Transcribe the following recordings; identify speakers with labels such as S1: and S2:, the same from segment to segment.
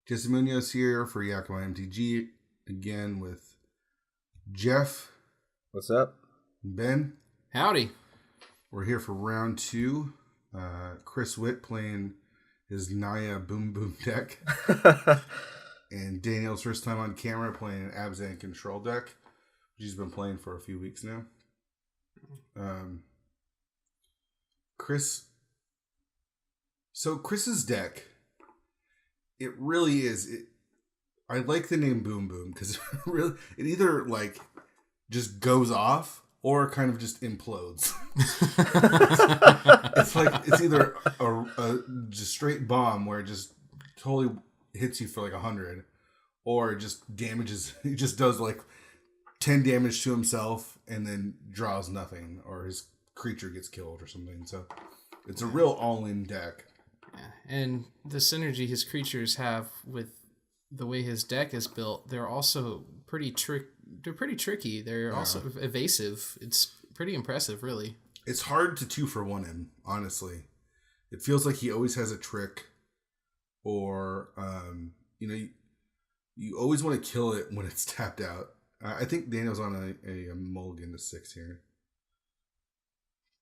S1: Jesse Munoz here for Yakima MTG, again with Geoff.
S2: What's up?
S1: Ben.
S3: Howdy.
S1: We're here for round 2. Chris Witt playing his Naya Boom Boom deck. And Daniel's first time on camera playing an Abzan control deck, which he's been playing for a few weeks now. Chris's deck, it really is. I like the name Boom Boom because it either like just goes off or kind of just implodes. It's either a just straight bomb where it just totally hits you for like 100, or it just damages. He just does like 10 damage to himself and then draws nothing, or his creature gets killed or something. So it's a real all-in deck.
S3: Yeah. And the synergy his creatures have with the way his deck is built, they're also pretty tricky. They're also evasive. It's pretty impressive, really.
S1: It's hard to 2-for-1 him, honestly. It feels like he always has a trick, or you always want to kill it when it's tapped out. I think Daniel's on a mulligan to 6 here.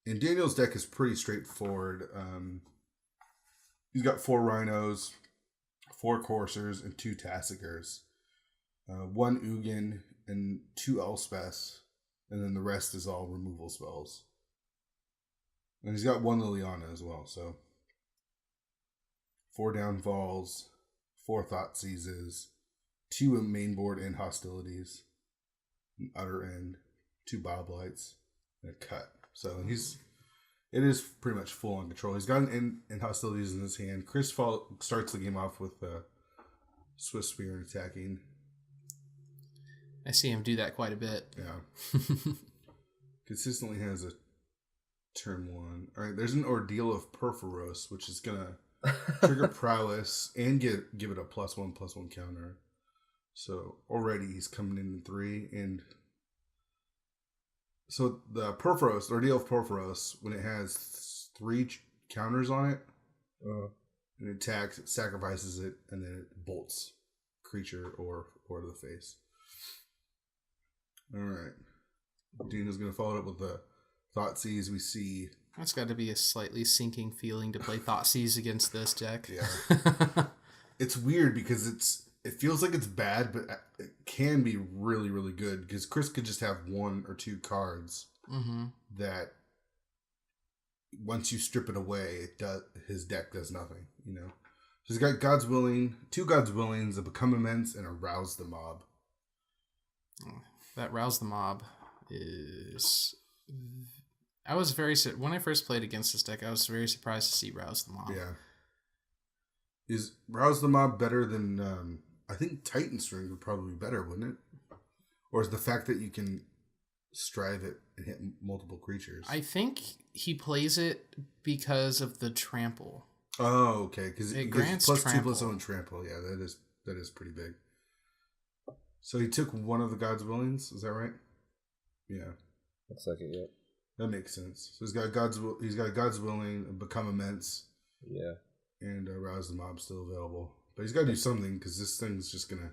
S1: And Daniel's deck is pretty straightforward. He's got 4 Rhinos, 4 Coursers, and 2 Tassigers. 1 Ugin and 2 Elspeths. And then the rest is all removal spells. And he's got 1 Liliana as well, so 4 Downfalls, 4 Thoughtseizes, 2 mainboard and hostilities, an Utter End, 2 Boblights, and a Cut. So it is pretty much full on control. He's got an End and hostilities in his hand. Chris starts the game off with Swift Spear and attacking.
S3: I see him do that quite a bit.
S1: Yeah. Consistently has a turn 1. All right, there's an Ordeal of Perforos, which is going to trigger Prowess and give it a +1/+1 counter. So already he's coming in 3. And so the Perforos, the Ordeal of Perforos, when it has 3 counters on it, and it attacks, it sacrifices it, and then it bolts creature or to the face. All right. Dina's going to follow it up with the Thoughtseize. We see...
S3: That's got to be a slightly sinking feeling to play Thoughtseize against this deck.
S1: Yeah. It's weird because it feels like it's bad, but it can be really, really good because Chris could just have 1 or 2 cards that once you strip it away, his deck does nothing, you know? So he's got God's Willing, 2 God's Willings, a Become Immense, and a Rouse the Mob.
S3: That Rouse the Mob is... when I first played against this deck, I was very surprised to see Rouse the Mob.
S1: Yeah. Is Rouse the Mob better than... I think Titan String would probably be better, wouldn't it? Or is the fact that you can strive it and hit multiple creatures?
S3: I think he plays it because of the trample.
S1: Oh, okay. Because
S3: it grants
S1: +2/+1 trample. Yeah, that is pretty big. So he took 1 of the God's Willings, is that right? Yeah.
S2: Looks like it, yeah.
S1: That makes sense. So he's got God's Willing, Become Immense.
S2: Yeah.
S1: And Rouse the Mob still available. But he's got to do something because this thing's just going to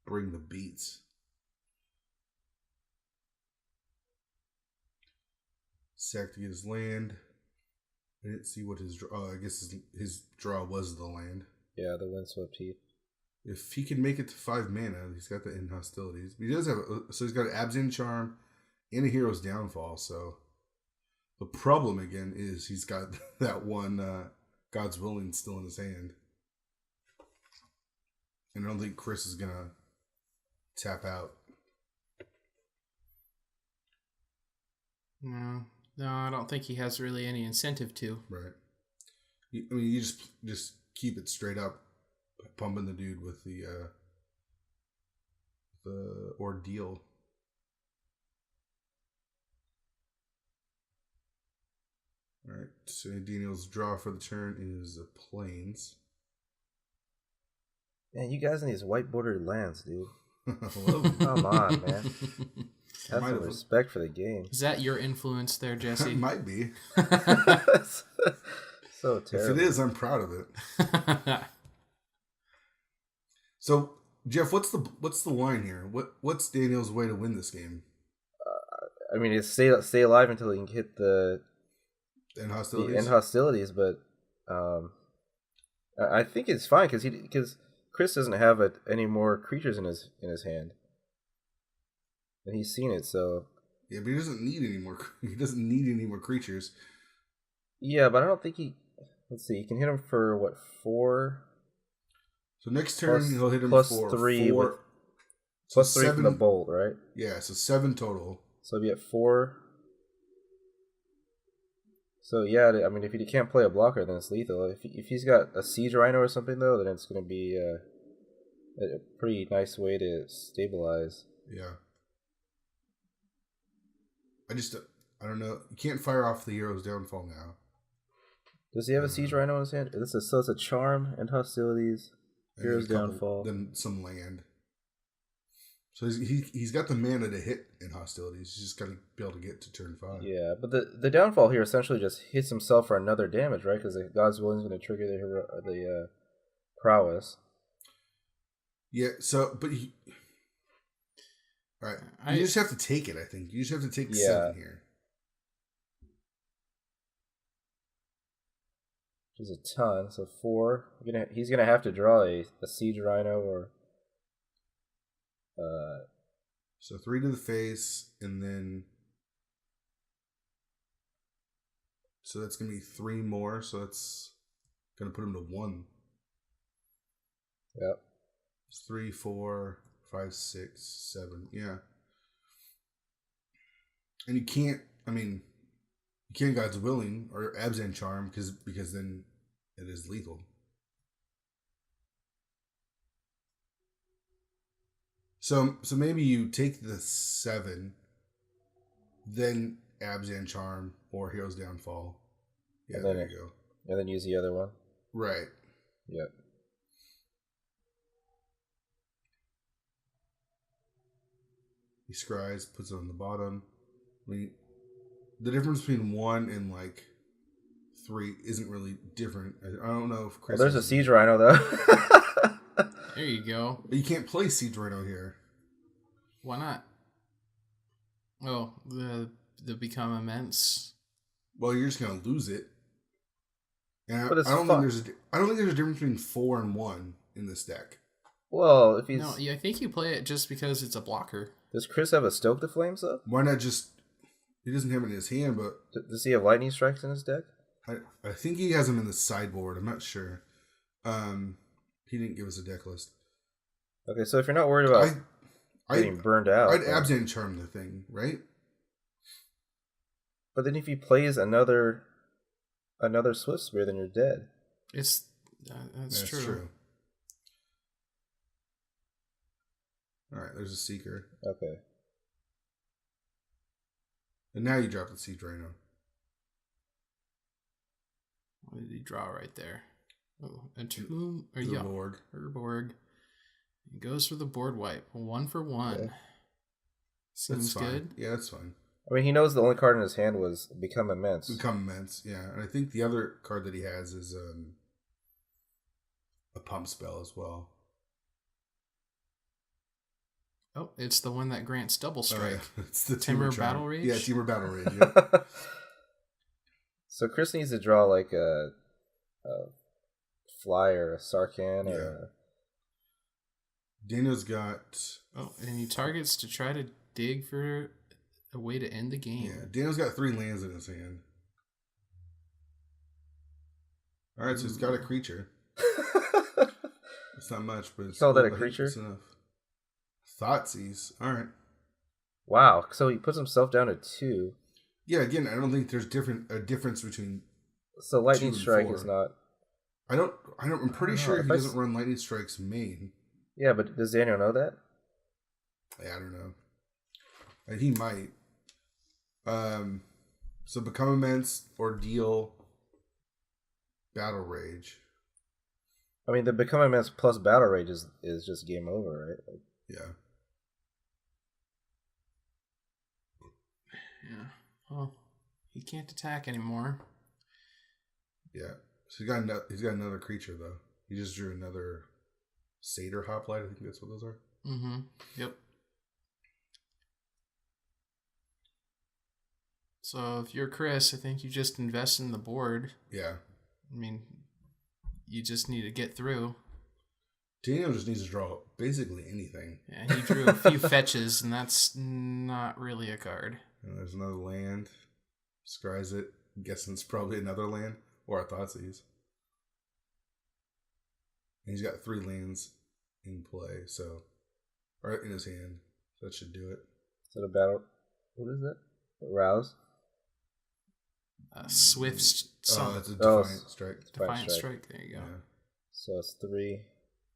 S1: bring the beats. Sack to get his land. I didn't see what his draw... Oh, I guess his draw was the land.
S2: Yeah, the Windswept Heath.
S1: If he can make it to 5 mana, he's got the End Hostilities. He does have... So he's got an Abzan Charm and a Hero's Downfall. So the problem, again, is he's got that 1 God's Willing still in his hand. And I don't think Chris is going to tap out.
S3: No, I don't think he has really any incentive to.
S1: Right. You just keep it straight up, pumping the dude with the Ordeal. All right, so Daniel's draw for the turn is Plains.
S2: Man, you guys in these white bordered lands, dude.
S1: Hello.
S2: Come on, man. Have some respect for the game.
S3: Is that your influence there, Jesse?
S1: It might be.
S2: So terrible.
S1: If it is, I'm proud of it. So, Geoff, what's the line here? What's Daniel's way to win this game?
S2: I mean, it's stay alive until he can hit the
S1: end hostilities.
S2: End hostilities, but I think it's fine because Chris doesn't have any more creatures in his hand, and he's seen it. So
S1: yeah, but he doesn't need any more. He doesn't need any more creatures.
S2: Yeah, but I don't think he. Let's see. You can hit him for what, 4?
S1: So next turn he'll hit him
S2: plus
S1: for
S2: 3
S1: 4.
S2: Plus 3 from the bolt, right?
S1: Yeah, so 7 total.
S2: So he'll be at 4. So yeah, I mean, if he can't play a blocker, then it's lethal. If he's got a Siege Rhino or something though, then it's going to be a pretty nice way to stabilize.
S1: Yeah. I don't know. You can't fire off the hero's downfall now.
S2: Does he have a Siege Rhino in his hand? So it's a charm and hostilities, hero's downfall,
S1: then some land. So he's got the mana to hit in hostilities. He's just got to be able to get to turn 5.
S2: Yeah, but the downfall here essentially just hits himself for another damage, right? Because God's Willing is going to trigger the prowess.
S1: Yeah. So, but all right. You just have to take it. I think you just have to take 7 here.
S2: Which is a ton. So 4. He's gonna have to draw a Siege Rhino or.
S1: So 3 to the face, and then so that's gonna be 3 more. So that's gonna put him to 1.
S2: Yep.
S1: It's 3, 4, 5, 6, 7. Yeah. And you can't. I mean, you can't God's Willing or Abzan Charm because then it is lethal. So maybe you take the 7, then Abzan Charm or Hero's Downfall. Yeah, there you go.
S2: And then use the other one.
S1: Right.
S2: Yep.
S1: He scries, puts it on the bottom. I mean, the difference between 1 and 3 isn't really different. I don't know if Chris.
S2: Well, there's a Siege Rhino though.
S3: There you go.
S1: But you can't play Siege Rhino here.
S3: Why not? Well, the Become Immense.
S1: Well, you're just gonna lose it. And
S2: but
S1: I don't think there's a difference between 4 and 1 in this deck.
S2: Well, if he's
S3: I think you play it just because it's a blocker.
S2: Does Chris have a Stoke the Flames though?
S1: Why not just? He doesn't have it in his hand, but
S2: does he have Lightning Strikes in his deck?
S1: I think he has them in the sideboard. I'm not sure. He didn't give us a deck list.
S2: Okay, so if you're not worried about getting burned out,
S1: I'd Abzan Charm the thing, right?
S2: But then if he plays another Swift Spear, then you're dead.
S3: That's true.
S1: All right, there's a Seeker.
S2: Okay.
S1: And now you drop the Siege Rhino.
S3: What did he draw right there? Oh, a tomb or Urborg. He goes for the board wipe. 1 for 1.
S2: Okay.
S3: Seems good.
S1: Yeah, that's fine.
S2: I mean, he knows the only card in his hand was Become Immense.
S1: Become Immense, yeah. And I think the other card that he has is a pump spell as well.
S3: Oh, it's the one that grants double strike.
S1: It's the
S3: Timber Battle Rage?
S1: Yeah, Timber Battle Rage, yeah.
S2: So Chris needs to draw like a Flyer, a Sarkhan, or
S1: Dano's got...
S3: Oh, and he targets to try to dig for a way to end the game.
S1: Yeah, Dano's got 3 lands in his hand. Alright, so he's got a creature. It's not much, but it's...
S2: Call that a creature?
S1: It's enough. Thoughtseize. Alright.
S2: Wow, so he puts himself down to 2.
S1: Yeah, again, I don't think there's a difference between...
S2: So Lightning Strike is not...
S1: I'm pretty sure he doesn't run Lightning Strike's main.
S2: Yeah, but does Daniel know that?
S1: Yeah, I don't know. He might. So Become Immense, Ordeal, Battle Rage.
S2: I mean, the Become Immense plus Battle Rage is just game over, right? Like,
S1: yeah.
S3: Yeah. Well, he can't attack anymore.
S1: Yeah. So he's got another creature though. He just drew another Satyr Hoplite. I think that's what those are.
S3: Mm-hmm. Yep. So if you're Chris, I think you just invest in the board.
S1: Yeah.
S3: I mean, you just need to get through.
S1: Daniel just needs to draw basically anything.
S3: Yeah, he drew a few fetches, and that's not really a card.
S1: And there's another land. Scries it. I'm guessing it's probably another land. Or a Thoughtseize. And he's got 3 lands in play, so... Or in his hand. So that should do it.
S2: Is it a battle? What is it? Rouse?
S3: Swift...
S1: it's a Defiant Strike.
S3: Defiant Strike. There you go.
S1: Yeah.
S2: So it's 3.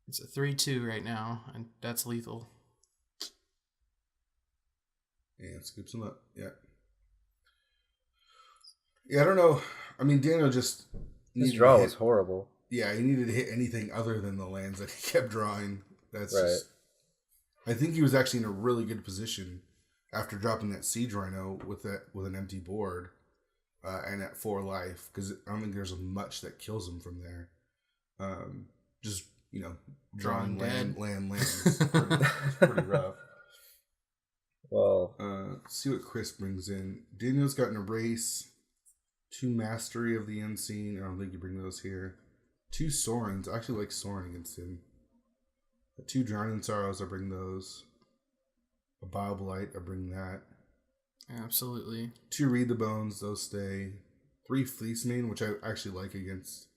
S3: It's a 3/2 right now, and that's lethal.
S1: And scoops him up. Yeah. Yeah, I don't know. I mean, Daniel just...
S2: His draw was horrible.
S1: Yeah, he needed to hit anything other than the lands that he kept drawing. That's
S2: right.
S1: Just... I think he was actually in a really good position after dropping that Siege Rhino with an empty board and at 4 life, because I don't think there's much that kills him from there. Just, drawing land. It's pretty rough.
S2: Well,
S1: let's see what Chris brings in. Daniel's got an Erase, 2 Mastery of the Unseen. I don't think you bring those here. 2 Sorens. I actually like Soren against him. 2 Drowning Sorrows. I bring those. A Bioblight. I bring that.
S3: Absolutely.
S1: 2 Read the Bones. Those stay. 3 Fleecemane, which I actually like against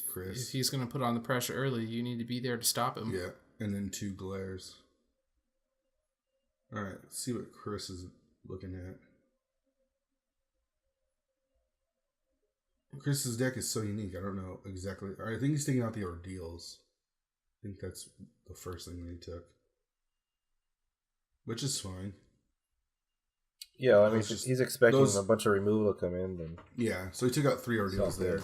S1: Chris.
S3: If he's going to put on the pressure early, you need to be there to stop him.
S1: Yeah. And then 2 Glares. All right. Let's see what Chris is looking at. Chris's deck is so unique. I don't know exactly. I think he's taking out the Ordeals. I think that's the first thing that he took. Which is fine.
S2: Yeah, I mean, he's expecting a bunch of removal to come in. Then
S1: yeah, so he took out 3 Ordeals there.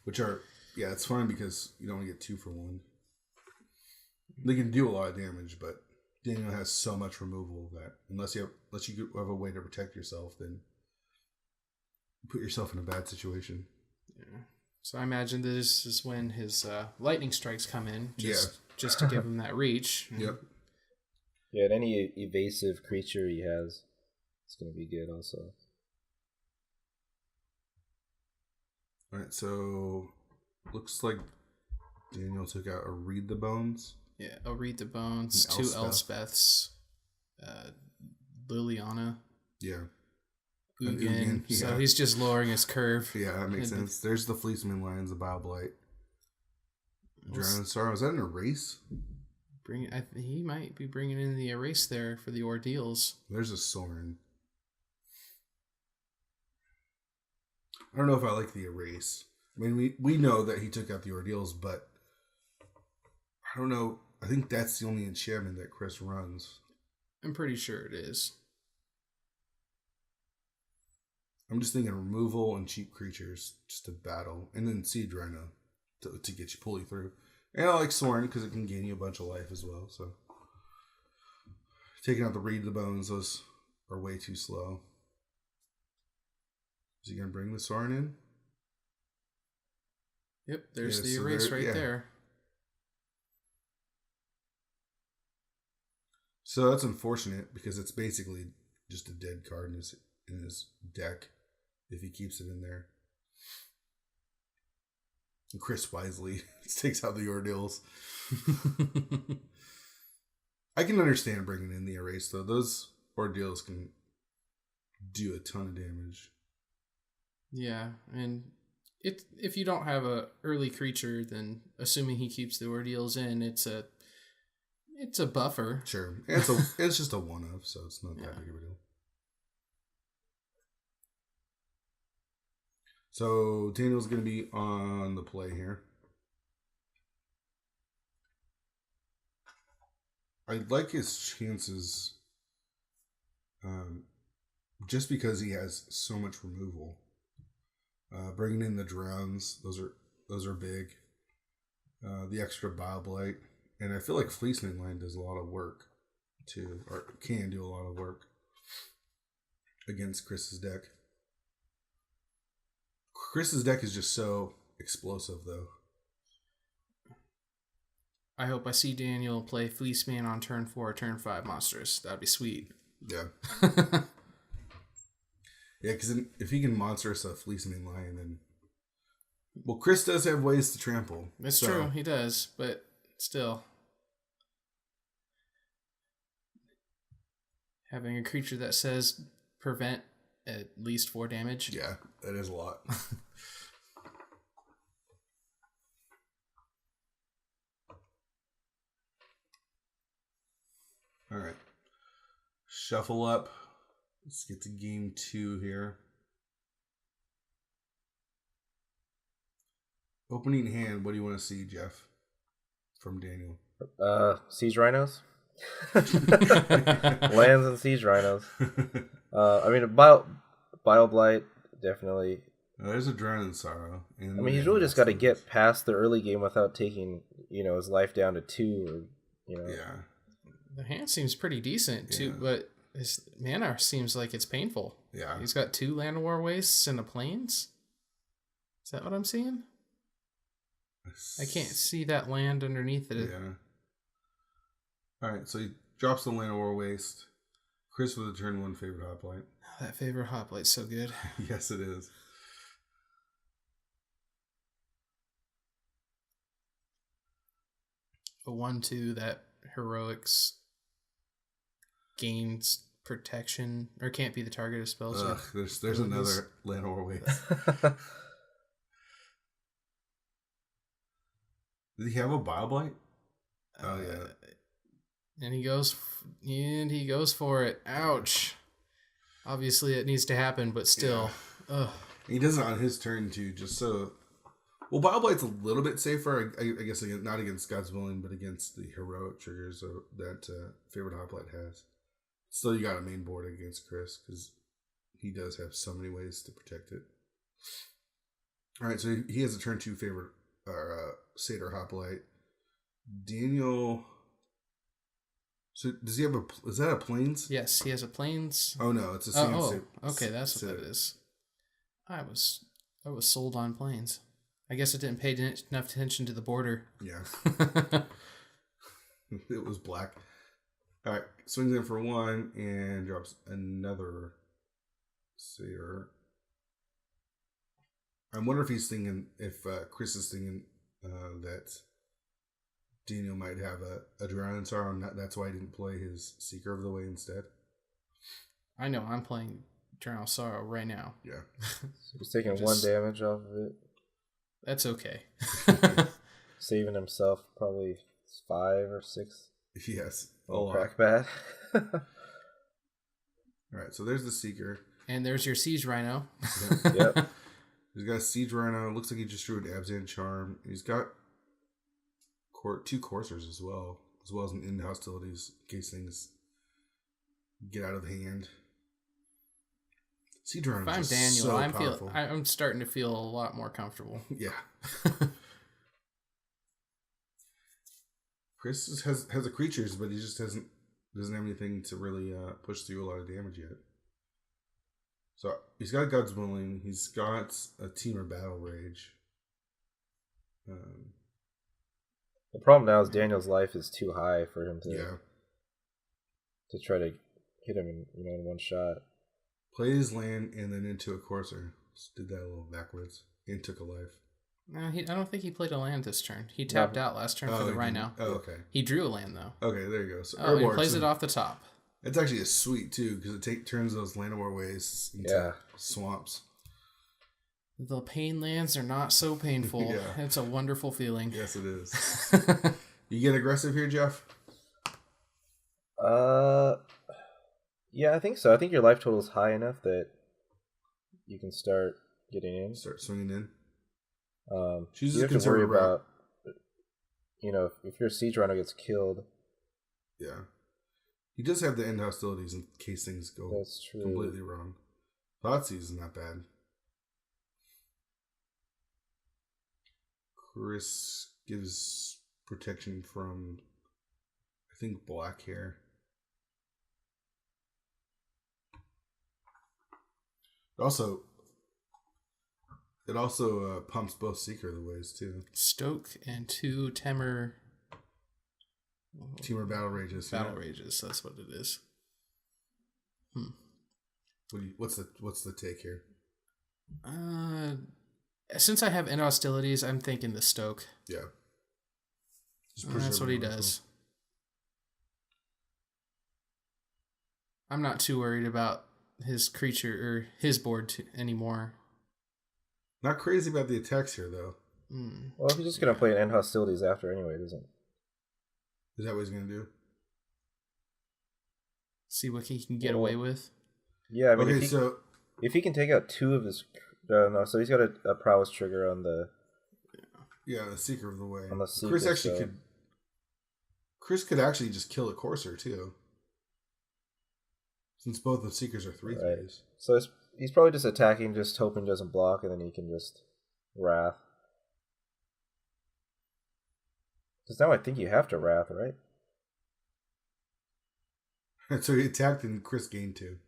S1: Which are, yeah, it's fine because you don't want to get 2 for 1. They can do a lot of damage, but Daniel has so much removal that unless you have a way to protect yourself, then you put yourself in a bad situation.
S3: Yeah. So I imagine this is when his lightning strikes come in, just to give him that reach.
S1: Yep.
S2: Yeah, and any evasive creature he has, it's going to be good also.
S1: All right, so looks like Daniel took out a Read the Bones.
S3: Yeah, a Read the Bones, 2 Elspeths, Liliana.
S1: Yeah.
S3: Ugin. Yeah. So he's just lowering his curve.
S1: Yeah, that makes sense. There's the Fleeceman Lions, the Bioblight. Drowning Sorrow. Is that an Erase?
S3: He might be bringing in the Erase there for the Ordeals.
S1: There's a Soren. I don't know if I like the Erase. I mean, we know that he took out the Ordeals, but I don't know. I think that's the only enchantment that Chris runs.
S3: I'm pretty sure it is.
S1: I'm just thinking removal and cheap creatures just to battle. And then Siege Rhino to get you, pull you through. And I like Soren because it can gain you a bunch of life as well. So taking out the Read the Bones, those are way too slow. Is he going to bring the Soren in?
S3: Yep, there's the Erase right there.
S1: So that's unfortunate because it's basically just a dead card in his deck if he keeps it in there. And Chris wisely takes out the Ordeals. I can understand bringing in the Erase though. Those Ordeals can do a ton of damage.
S3: Yeah, and if you don't have a early creature, then assuming he keeps the Ordeals in, it's a buffer.
S1: Sure, it's just a one-of, so it's not that big of a deal. So Daniel's going to be on the play here. I like his chances, just because he has so much removal. Bringing in the Drowns, those are big. The extra Bioblight, and I feel like Fleeceman Line does a lot of work too, or can do a lot of work against Chris's deck. Chris's deck is just so explosive, though.
S3: I hope I see Daniel play Fleeceman on turn 4 or turn 5 monsters. That'd be sweet.
S1: Yeah. Yeah, because if he can monster us a Fleeceman Lion, then... Well, Chris does have ways to trample.
S3: That's true, he does, but still. Having a creature that says prevent at least 4 damage.
S1: Yeah, that is a lot. All right. Shuffle up. Let's get to game 2 here. Opening hand, what do you want to see, Geoff? From Daniel.
S2: Siege Rhinos? Lands and Siege Rhinos. I mean, Bio Blight, definitely.
S1: There's a Drown in Sorrow.
S2: I mean, he's really just got to get past the early game without taking, his life down to 2 or,
S1: Yeah.
S3: The hand seems pretty decent, too, but his mana seems like it's painful.
S1: Yeah.
S3: He's got 2 Land War Wastes and a Plains? Is that what I'm seeing? I can't see that land underneath it.
S1: Yeah. Alright, so he drops the Land War Waste. Chris with a turn 1 favorite Hoplite.
S3: Oh, that favorite Hoplite's so good.
S1: Yes, it is.
S3: A 1/2 that heroics gains protection or can't be the target of spells.
S1: Ugh, there's another Land War Waste. Did he have a Bio Blight? Oh yeah.
S3: And he goes for it. Ouch. Obviously it needs to happen, but still. Yeah. Ugh.
S1: He does it on his turn too, just so. Well, Bio Blight's a little bit safer, I guess, not against God's Willing, but against the heroic triggers that favorite Hoplite has. Still, you got a main board against Chris because he does have so many ways to protect it. All right, so he has a turn 2 favorite Satyr Hoplite. Daniel. So does he have is that a Plains?
S3: Yes, he has a Plains.
S1: Oh no, it's a same.
S3: Okay, that's what that is. I was sold on Plains. I guess I didn't pay enough attention to the border.
S1: Yeah. It was black. All right, swings in for 1 and drops another Satyr. I wonder if he's thinking, if Chris is thinking that Daniel might have a Drown in Sorrow, and that's why he didn't play his Seeker of the Way instead.
S3: I know, I'm playing Drown in Sorrow right now.
S1: Yeah.
S2: So he's taking 1 damage off of it.
S3: That's okay.
S2: Saving himself probably 5 or 6.
S1: Yes.
S2: Crack bad.
S1: All right, so there's the Seeker.
S3: And there's your Siege Rhino.
S2: Yep.
S1: He's got a Siege Rhino. Looks like he just drew an Abzan Charm. He's got 2 Coursers as well as an End Hostilities in case things get out of hand. Siege Rhino.
S3: If I'm Daniel, so I'm starting to feel a lot more comfortable.
S1: Yeah. Chris has a creatures, but he just doesn't have anything to really push through a lot of damage yet. So he's got God's Willing. He's got a Teamer Battle Rage.
S2: The problem now is Daniel's life is too high for him to try to hit him in one shot.
S1: Played his land and then into a Courser. Just did that a little backwards and took a life.
S3: No, I don't think he played a land this turn. He tapped out last turn for the Rhino.
S1: Oh, okay.
S3: He drew a land though.
S1: Okay, there you go. So
S3: he plays it off the top.
S1: It's actually a sweet too because it turns those Land War Wastes into swamps.
S3: The pain lands are not so painful. Yeah. It's a wonderful feeling.
S1: Yes, it is. You get aggressive here, Geoff?
S2: Yeah, I think so. I think your life total is high enough that you can start getting in.
S1: Start swinging in.
S2: You have to worry about, if your Siege Rhino gets killed.
S1: Yeah. He does have the End Hostilities in case things go completely wrong. Thoughtseize is not bad. Chris gives protection from, I think, black hair. It also pumps both Seeker of the Ways too.
S3: Stoke and 2 Temur
S1: Teamer Battle Rages.
S3: Battle Rages. That's what it is.
S1: What's the take here?
S3: Since I have End Hostilities, I'm thinking the Stoke.
S1: Yeah.
S3: That's what he does. I'm not too worried about his creature or his board anymore.
S1: Not crazy about the attacks here, though.
S2: Well, if he's just gonna play an End Hostilities after anyway, doesn't?
S1: Is that what he's gonna do?
S3: See what he can get away with.
S2: Yeah, I mean, if he can take out 2 of his, no, so he's got a prowess trigger on the.
S1: Yeah, the Seeker of the Way.
S2: On the Seeker,
S1: Chris actually could. Chris could actually just kill a Courser too, since both the Seekers are 3/3s. Right.
S2: So he's probably just attacking, just hoping he doesn't block, and then he can just Wrath. Because now I think you have to Wrath, right?
S1: So he attacked and Chris gained 2.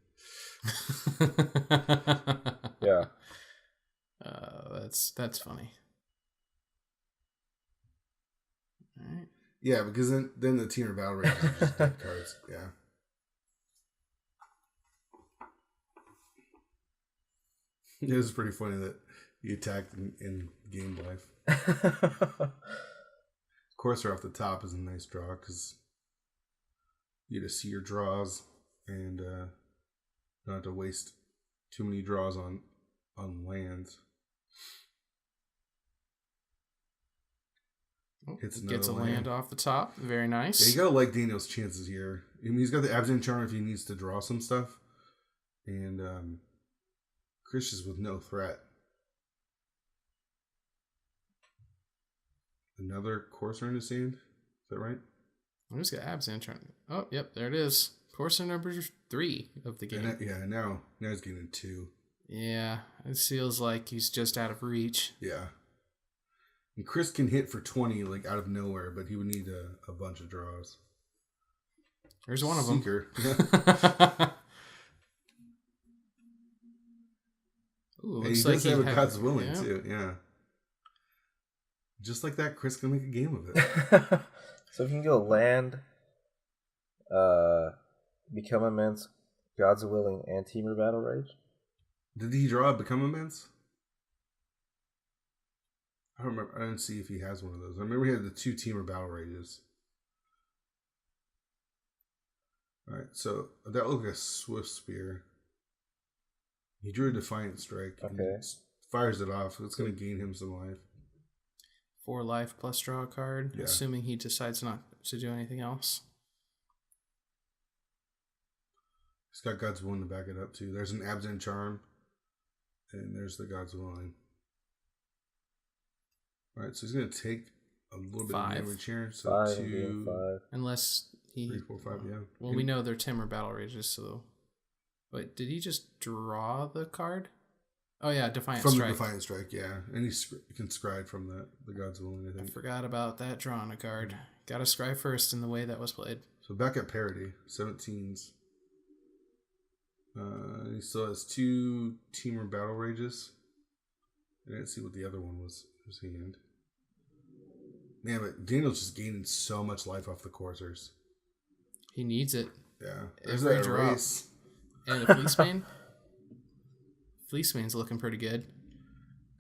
S2: Yeah.
S3: That's funny. All right.
S1: Yeah, because then the Teamer Battle Rages are just dead cards. Yeah. It was pretty funny that he attacked and gained life. Courser off the top is a nice draw because you get to see your draws and not have to waste too many draws on lands.
S3: Gets a land off the top. Very nice.
S1: Yeah, you gotta like Daniel's chances here. I mean, he's got the Absent Charm if he needs to draw some stuff. And Chris is with no threat. Another Courser in his hand? Is that right?
S3: I just got Absent Charm. Oh, yep, there it is. Courser number 3 of the game.
S1: And now he's getting 2.
S3: Yeah, it feels like he's just out of reach.
S1: Yeah. And Chris can hit for 20 like out of nowhere, but he would need a bunch of draws.
S3: There's one of them.
S1: Seeker.
S3: Ooh,
S1: he does have a God's Willing too, yeah. Just like that, Chris can make a game of it.
S2: So if you can go land, Become Immense, God's Willing, and Teamer Battle Rage.
S1: Did he draw a Become Immense? I don't remember. I didn't see if he has one of those. I remember he had the 2 Teamer Battle Rages. Alright, so that looked like a Swift Spear. He drew a Defiant Strike.
S2: Okay.
S1: Fires it off. It's going to gain him some life.
S3: 4 life plus draw a card,
S1: yeah.
S3: Assuming he decides not to do anything else.
S1: He's got God's Willing to back it up too. There's an Absent Charm. And there's the God's Willing. Alright, so he's going to take a little bit of damage here. So
S2: 5,
S1: 2,
S2: 5.
S3: Unless he...
S1: 3, 4, 5, yeah.
S3: Well, we know they're Timber Battle Rages, so... Wait, did he just draw the card? Oh, yeah, Defiant Strike.
S1: From the Defiant Strike, yeah. And he can scry from the God's Willing, I think.
S3: I forgot about that drawing a card. Got to scry first in the way that was played.
S1: So back at parity, 17s. He still has 2 Teamer Battle Rages. I didn't see what the other one was in his hand. Man, but Daniel's just gaining so much life off the Coursers.
S3: He needs it.
S1: Yeah. There's
S3: Every
S1: that
S3: drop.
S1: erase.
S3: And the Fleecebane? Fleecebane's looking pretty good.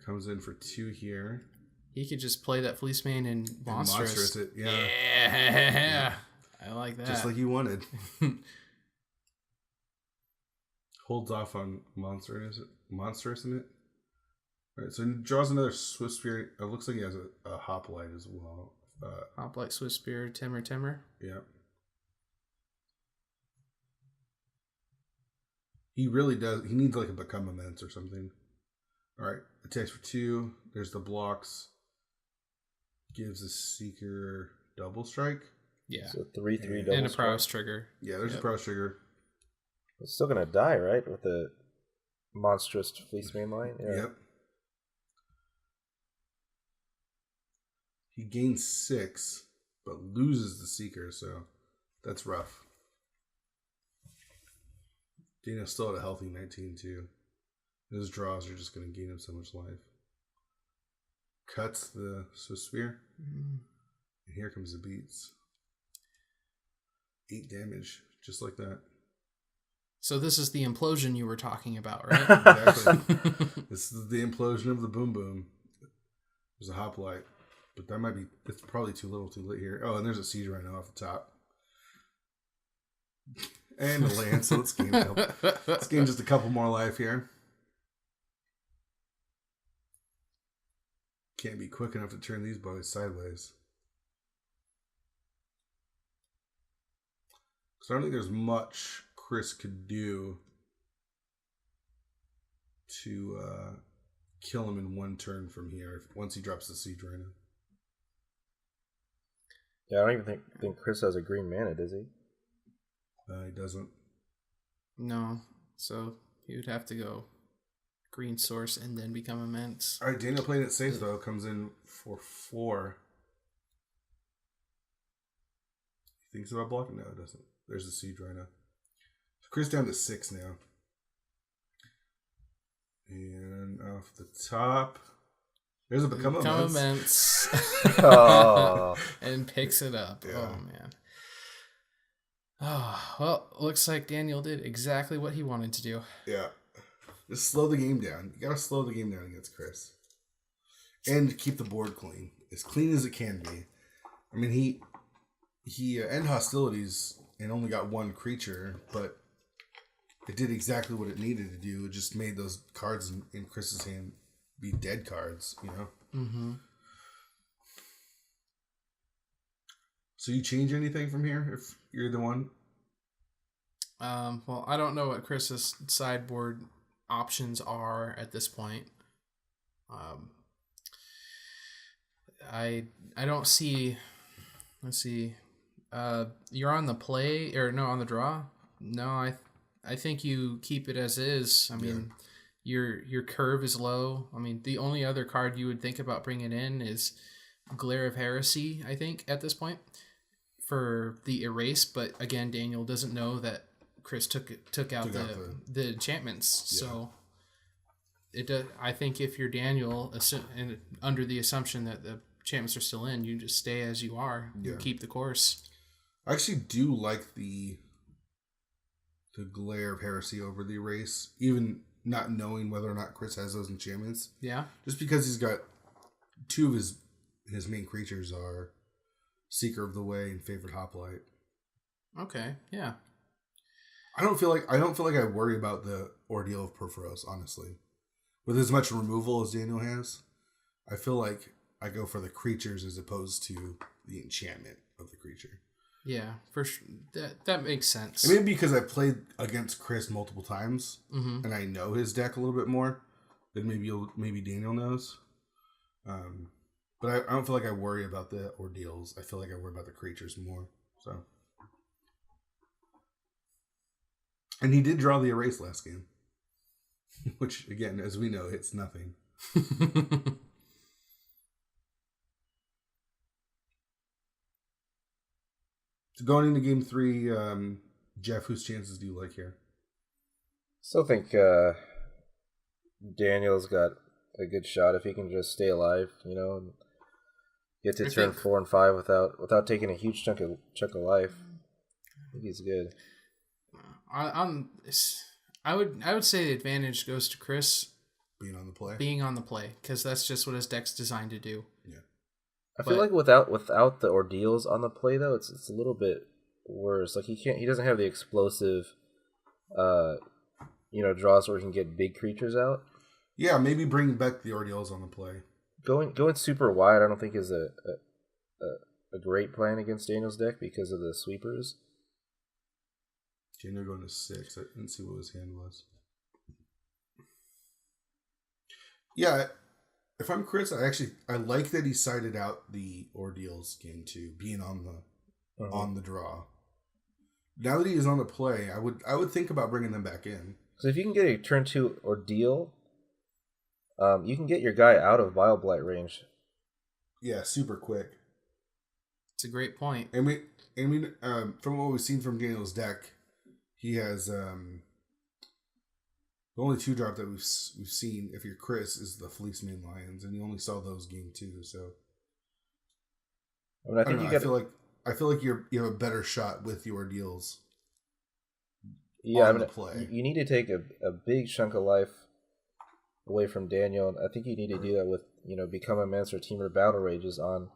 S1: Comes in for 2 here.
S3: He could just play that Fleecebane and Monstrous.
S1: It, yeah.
S3: Yeah. I like that.
S1: Just like you wanted. Holds off on monstrous in it. Alright, so he draws another Swift Spear. It looks like he has a Hoplite as well.
S3: Hoplite, Swift Spear, Timmer.
S1: Yeah. He really does. He needs like a Become Immense or something. Alright, attacks for 2. There's the blocks. Gives the Seeker double strike.
S3: Yeah.
S2: So 3/3 double
S3: and a
S2: strike.
S3: Prowess trigger.
S1: Yeah, there's a Prowess trigger.
S2: It's still gonna die, right? With the monstrous Fleecebane line. Yeah.
S1: Yep. He gains 6, but loses the Seeker, so that's rough. Daniel's still at a healthy 19 too. His draws are just going to gain him so much life. Cuts the Swift Spear. And here comes the beats. 8 damage, just like that.
S3: So this is the implosion you were talking about, right?
S1: Exactly. This is the implosion of the Boom Boom. There's a hoplite, but that might be, it's probably too little too late here. Oh, and there's a siege rhino off the top. And a lance, so let's gain just a couple more life here. Can't be quick enough to turn these boys sideways. So I don't think there's much Chris could do to kill him in one turn from here once he drops the siege rhino.
S2: Yeah, I don't even think Chris has a green mana, does he?
S1: He doesn't.
S3: No. So he would have to go green source and then become immense.
S1: All right, Daniel playing it safe, though, comes in for 4. He thinks about blocking? No, it doesn't. There's the siege rhino. So Chris down to 6 now. And off the top, there's a become immense.
S2: Oh.
S3: And picks it up.
S1: Yeah.
S3: Oh, man. Oh, well, looks like Daniel did exactly what he wanted to do.
S1: Yeah. Just slow the game down. You gotta slow the game down against Chris. And keep the board clean. As clean as it can be. I mean, he ended hostilities and only got 1 creature, but it did exactly what it needed to do. It just made those cards in Chris's hand be dead cards, you know?
S3: Mm-hmm.
S1: So you change anything from here if you're the one?
S3: Well, I don't know what Chris's sideboard options are at this point. I don't see. Let's see. You're on the play or no on the draw? No, I think you keep it as is. I mean, your curve is low. I mean, the only other card you would think about bringing in is Glare of Heresy, I think, at this point, for the erase. But again, Daniel doesn't know that Chris took out the enchantments. Yeah. So it does. I think if you're Daniel, and under the assumption that the enchantments are still in, you just stay as you are. Yeah. You keep the course.
S1: I actually do like the Glare of Heresy over the erase, even not knowing whether or not Chris has those enchantments.
S3: Yeah.
S1: Just because he's got 2 of his main creatures are Seeker of the Way and Favorite Hoplite.
S3: Okay. Yeah.
S1: I don't feel like I worry about the ordeal of Perforos, honestly. With as much removal as Daniel has, I feel like I go for the creatures as opposed to the enchantment of the creature.
S3: Yeah, for sure. That makes sense.
S1: And maybe because I played against Chris multiple times,
S3: mm-hmm.
S1: and I know his deck a little bit more than maybe Daniel knows. But I don't feel like I worry about the ordeals. I feel like I worry about the creatures more. So, and he did draw the erase last game, which again, as we know, hits nothing. So going into game 3, Geoff, whose chances do you like here?
S2: Still think Daniel's got a good shot if he can just stay alive, and get to turn 4 and 5 without taking a huge chunk of life. I think he's good.
S3: I would say the advantage goes to Chris
S1: being on the play,
S3: because that's just what his deck's designed to do.
S1: Yeah.
S2: I feel like without the ordeals on the play though, it's a little bit worse. Like he doesn't have the explosive draws where he can get big creatures out.
S1: Yeah, maybe bring back the ordeals on the play.
S2: Going super wide I don't think is a great plan against Daniel's deck because of the sweepers.
S1: Daniel going to 6. I didn't see what his hand was. Yeah, if I'm Chris, I like that he sided out the ordeals game 2, being on the draw. Now that he is on the play, I would think about bringing them back in.
S2: So if you can get a turn 2 ordeal, you can get your guy out of Vile Blight range.
S1: Yeah, super quick.
S3: It's a great point.
S1: And we from what we've seen from Daniel's deck, he has the only 2-drop that we've seen, if you're Chris, is the Fleecemane Lions, and you only saw those game 2. So I feel I feel like you have a better shot with your deals.
S2: Yeah,
S1: the play.
S2: You need to take a big chunk of life away from Daniel. I think you need to do that with, Become Immense or Teamer Battle Rages on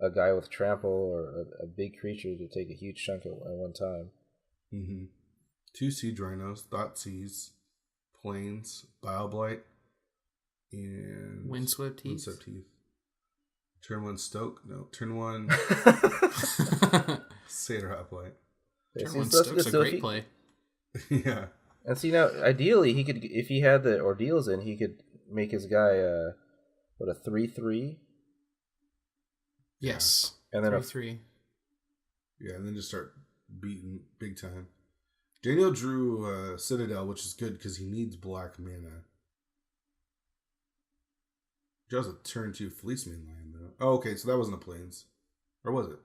S2: a guy with Trample or a big creature to take a huge chunk at one time.
S1: Mm-hmm. 2 Siege Rhinos, Thoughtseize, Plains, Bile and
S3: Windswept Heath.
S1: Turn 1 Stoke. No, turn 1 Satyr Hoplite.
S3: Turn 1 Stoke's a great play.
S1: Yeah.
S2: And see, now, ideally, he could, if he had the Ordeals in, he could make his guy, a 3/3?
S3: Yes.
S2: And then
S3: 3/3.
S1: Yeah, and then just start beating big time. Daniel drew Citadel, which is good because he needs black mana. He draws a turn 2 Fleeceman land, though. Oh, okay, so that wasn't a Plains. Or was it?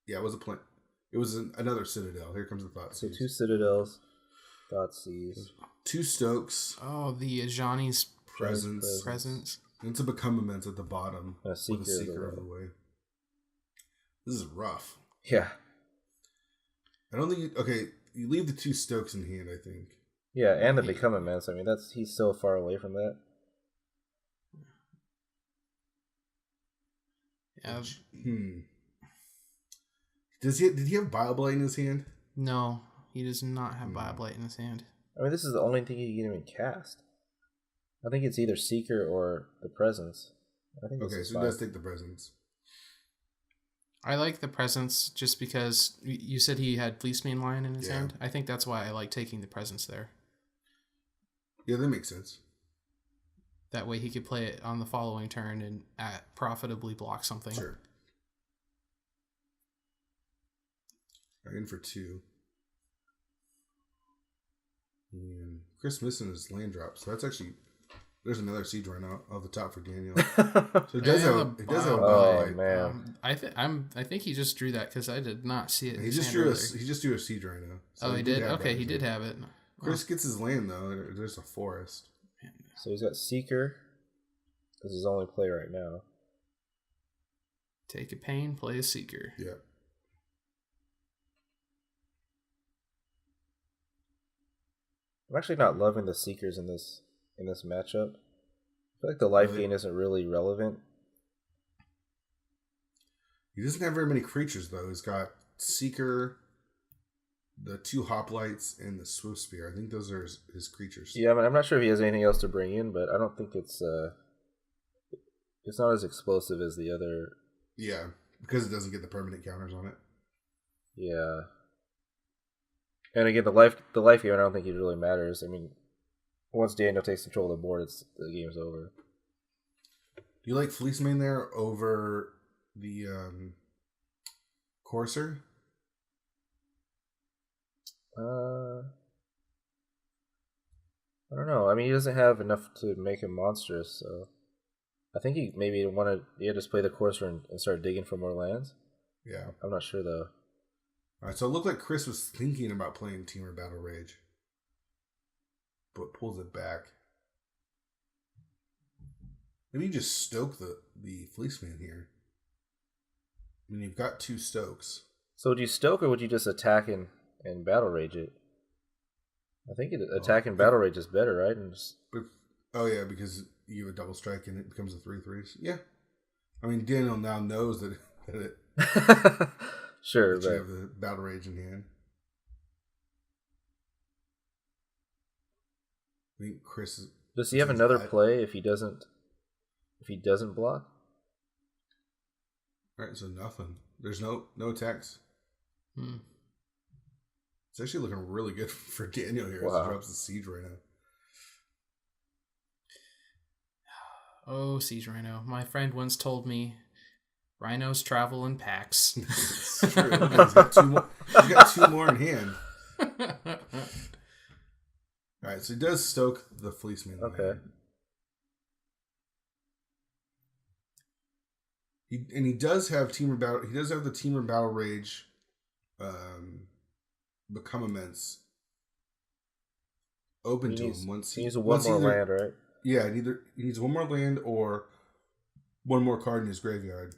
S1: Yeah, it was a Plains. It was another Citadel. Here comes the Thoughtseize.
S2: So 2 Citadels, Thoughtseize.
S1: 2 Stokes.
S3: Oh, the Ajani's
S1: Presence. And to Become Immense at the bottom.
S2: A Seeker
S1: of the Way. This is rough.
S2: Yeah.
S1: I don't think you leave the 2 Stokes in hand, I think.
S2: Yeah, and the Become Immense. I mean, he's so far away from that.
S3: Yeah.
S1: Did he have Bile in his hand?
S3: No, he does not have Bile in his hand.
S2: I mean, this is the only thing he can even cast. I think it's either Seeker or the Presence. I think
S1: okay, so he does take the Presence.
S3: I like the Presence just because you said he had Fleeceman Lion in his hand. I think that's why I like taking the Presence there.
S1: Yeah, that makes sense.
S3: That way he could play it on the following turn and profitably block something.
S1: Sure. Right, in for 2. And Chris missing his land drop, so that's actually there's another Siege right now off the top for Daniel. So it does have a
S2: oh man.
S3: I think he just drew that because I did not see it.
S1: He just drew a Siege right now.
S3: So he did. Okay, he did have it.
S1: Chris gets his land though. There's a forest.
S2: So he's got Seeker. This is his only play right now.
S3: Take a pain, play a Seeker.
S1: Yeah.
S2: I'm actually not loving the Seekers in this matchup. I feel like the life gain isn't really relevant.
S1: He doesn't have very many creatures though. He's got Seeker, the 2 Hoplites, and the Swift Spear. I think those are his creatures.
S2: Yeah, I mean, I'm not sure if he has anything else to bring in, but I don't think it's not as explosive as the other.
S1: Yeah, because it doesn't get the permanent counters on it.
S2: Yeah. And again, the life game, I don't think it really matters. I mean, once Daniel takes control of the board, the game's over.
S1: Do you like Fleeceman there over the Courser?
S2: I don't know. I mean, he doesn't have enough to make him monstrous, so I think he maybe just play the Courser and start digging for more lands.
S1: Yeah,
S2: I'm not sure though.
S1: All right, so it looked like Chris was thinking about playing Teamer Battle Rage, but pulls it back. Maybe you just stoke the Fleeceman here. I mean, you've got 2 Stokes.
S2: So would you stoke or would you just attack and Battle Rage it? I think attack and Battle Rage is better, right?
S1: Oh yeah, because you have a double strike and it becomes a 3/3. Yeah, I mean Daniel now knows that it.
S2: Sure,
S1: but you have the Battle Rage in hand. I think Chris
S2: does he have another play if he doesn't block?
S1: All right, so nothing. There's no attacks. It's actually looking really good for Daniel here. Wow. As he drops the Siege right now.
S3: Oh, Siege Rhino. My friend once told me rhinos travel in packs.
S1: It's true. He's got 2 more. He's got 2 more in hand. All right, so he does stoke the Fleeceman.
S2: Okay.
S1: He does have Teamer Battle. He does have the Teamer Battle Rage, Become Immense open to him once
S2: he needs one more land, right?
S1: Yeah, he needs 1 more land or 1 more card in his graveyard.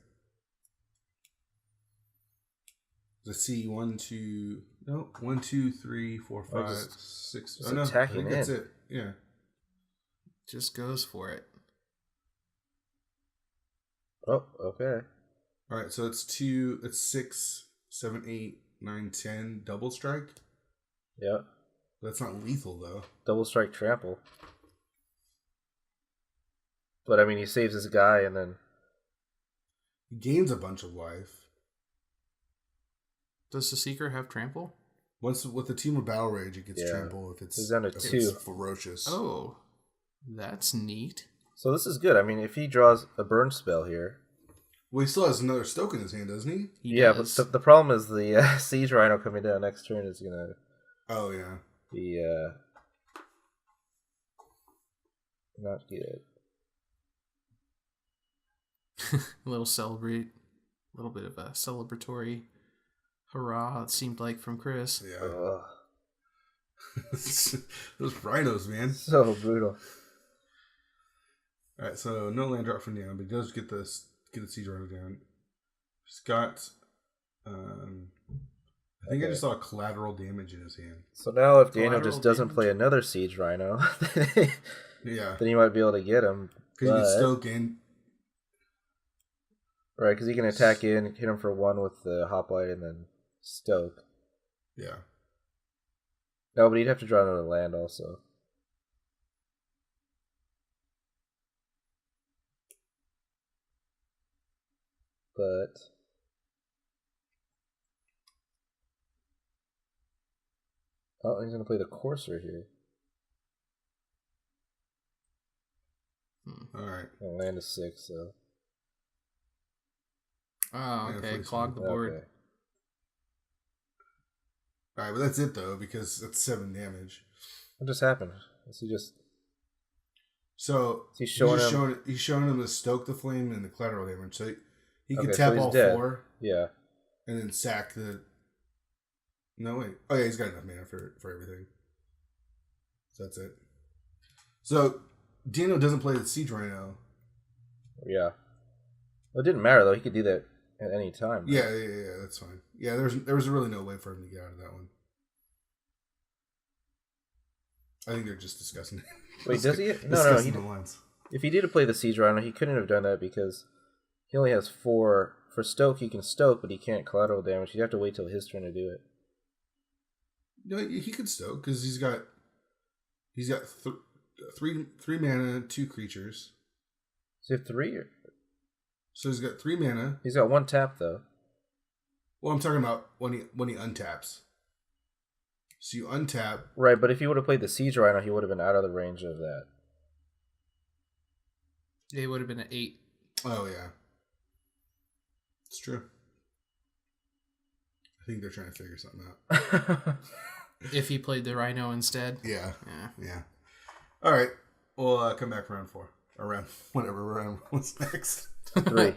S1: Let's see, 1, 2, 3, 4, 5, 6. Oh no, I think that's it. Yeah.
S3: Just goes for it.
S2: Oh, okay.
S1: All right, so it's 6, 7, 8, 9, 10 double strike.
S2: Yeah.
S1: That's not lethal though.
S2: Double strike trample. But I mean, he saves his guy and then
S1: He gains a bunch of life.
S3: Does the Seeker have trample?
S1: Once with the team of Battle Rage, it gets trample if it's,
S2: he's down to 2.
S1: It's ferocious.
S3: Oh, that's neat.
S2: So this is good. I mean, if he draws a burn spell here.
S1: Well, he still has another Stoke in his hand, doesn't he?
S3: He
S2: yeah,
S3: does.
S2: but the problem is the Siege Rhino coming down next turn is going to
S1: Oh, yeah.
S2: be not good.
S3: A little celebrate. A little bit of a celebratory hurrah, it seemed like, from Chris.
S1: Yeah. Those rhinos, man.
S2: So brutal.
S1: Alright, so no land drop from down, but he does get the Siege Rhino down. He's got I think I just saw collateral damage in his hand.
S2: So now if Daniel
S3: Collateral
S2: just doesn't
S3: damage?
S2: play another Siege Rhino,
S1: Yeah.
S2: then he might be able to get him.
S1: Because you
S2: But-
S1: can Stoke in.
S2: Right, because he can attack in, hit him for 1 with the Hoplite, and then Stoke.
S1: Yeah.
S2: No, but he'd have to draw another land also. But oh, he's gonna play the Courser here.
S1: Alright.
S2: And land is 6, so
S3: Oh,
S1: Yeah,
S3: okay.
S1: please.
S3: Clog the board.
S2: okay.
S1: Alright, but that's it though, because that's 7 damage.
S2: What just happened? Is he just
S1: So
S2: Is he showing him-
S1: he's showing him the Stoke the Flame and the collateral damage. So he can
S2: Okay, so
S1: tap
S2: he's
S1: all
S2: dead.
S1: 4
S2: yeah?
S1: and then sack the. No wait. Oh yeah, he's got enough mana for everything. So that's it. So Dino doesn't play the Siege Rhino.
S2: Yeah. Well, it didn't matter though. He could do that at any time. Right?
S1: Yeah, that's fine. Yeah, there was really no way for him to get out of that one. I think they're just discussing it.
S2: Wait, does he? No,
S1: Discussing
S2: he
S1: the lines.
S2: If he did play the Siege Rhino, he couldn't have done that because he only has 4. For Stoke, he can Stoke, but he can't collateral damage. He'd have to wait till his turn to do it.
S1: No, he could Stoke because he's got three mana, 2 creatures.
S2: Does he have 3?
S1: So he's got 3 mana.
S2: He's got 1 tap though.
S1: Well, I'm talking about when he untaps. So you untap.
S2: Right, but if he would have played the Siege Rhino, he would have been out of the range of that.
S3: It would have been an 8.
S1: Oh yeah, it's true. I think they're trying to figure something out.
S3: If he played the Rhino instead.
S1: Yeah.
S3: Yeah.
S1: All right, we'll come back for round 4 or round whatever round was next.
S2: 3.